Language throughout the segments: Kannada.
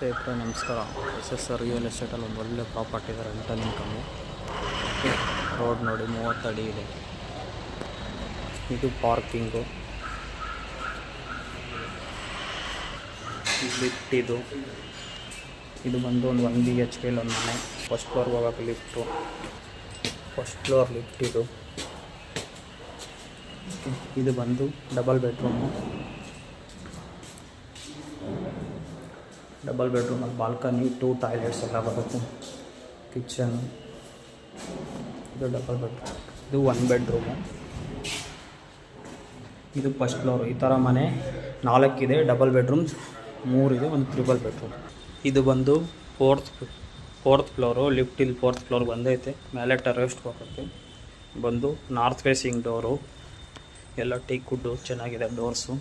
ಸ್ನೇಹಿತರೆ ನಮಸ್ಕಾರ. SSR ರಿಯಲ್ ಎಸ್ಟೇಟಲ್ಲಿ ಒಂದು ಒಳ್ಳೆ ಪ್ರಾಪರ್ಟಿ ಇದೆ, ರೆಂಟಲ್ ಇನ್ಕಮ್ಮು. ರೋಡ್ ನೋಡಿ 30 ಅಡಿ ಇದೆ. ಇದು ಪಾರ್ಕಿಂಗು, ಲಿಫ್ಟ್ ಇದು ಬಂದು ಒಂದು 1 BHK ಒಂದು ಮನೆ. ಫಸ್ಟ್ ಫ್ಲೋರ್ಗೆ ಹೋಗೋಕ್ಕೆ ಲಿಫ್ಟು, ಫಸ್ಟ್ ಫ್ಲೋರ್ ಲಿಫ್ಟ್ ಇದು ಬಂದು ಡಬಲ್ ಬೆಡ್ರೂಮಲ್ಲಿ ಬಾಲ್ಕನಿ, 2 ಟಾಯ್ಲೆಟ್ಸ್ ಎಲ್ಲ ಬರುತ್ತೆ. ಕಿಚನ್, ಇದು ಡಬಲ್ ಬೆಡ್ರೂಮ್, ಇದು 1 ಬೆಡ್ರೂಮು. ಇದು ಫಸ್ಟ್ ಫ್ಲೋರು. ಈ ಥರ ಮನೆ 4 ಇದೆ, ಡಬಲ್ ಬೆಡ್ರೂಮ್ಸ್ 3 ಇದೆ, ಒಂದು ಟ್ರಿಬಲ್ ಬೆಡ್ರೂಮ್. ಇದು ಬಂದು ಫೋರ್ತ್ ಫ್ಲೋರು. ಲಿಫ್ಟ್ ಇಲ್ಲಿ 4th ಫ್ಲೋರ್ ಬಂದೈತೆ. ಮೇಲೆ ಟೆರೆಸ್ಟ್ ಹೋಗುತ್ತೆ. ಬಂದು ನಾರ್ತ್ ಫೇಸಿಂಗ್ ಡೋರು, ಎಲ್ಲ ಟೀಕ್ ವುಡ್ಡು ಚೆನ್ನಾಗಿದೆ. ಡೋರ್ಸು,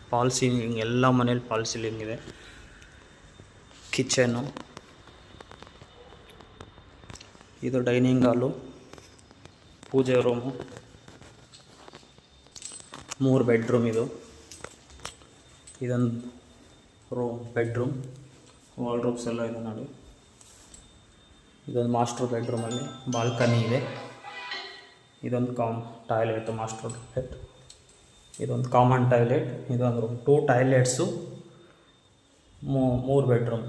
ಫಾಲ್ ಸೀಲಿಂಗ್, ಎಲ್ಲ ಮನೇಲಿ ಫಾಲ್ ಸೀಲಿಂಗ್ ಇದೆ. ಕಿಚನ್ನು, ಇದು ಡೈನಿಂಗ್ ಹಾಲು, ಪೂಜೆ ರೂಮು, 3 ಬೆಡ್ರೂಮ್. ಇದೊಂದು ಬೆಡ್ರೂಮ್, ವಾಲ್ಡ್ರೋಬ್ಸ್ ಎಲ್ಲ ಇದೆ ನೋಡಿ. ಇದೊಂದು ಮಾಸ್ಟರ್ ಬೆಡ್ರೂಮಲ್ಲಿ ಬಾಲ್ಕನಿ ಇದೆ. ಇದೊಂದು ಟಾಯ್ಲೆಟ್, ಮಾಸ್ಟರ್ ಟಾಯ್ಲೆಟ್. ಇದೊಂದು ಕಾಮನ್ ಟಾಯ್ಲೆಟ್, ಇದೊಂದು room, 2 toilets, 3 bedroom.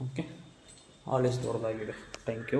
Okay, all is ದೊಡ್ಡದಾಗಿದೆ. Thank you.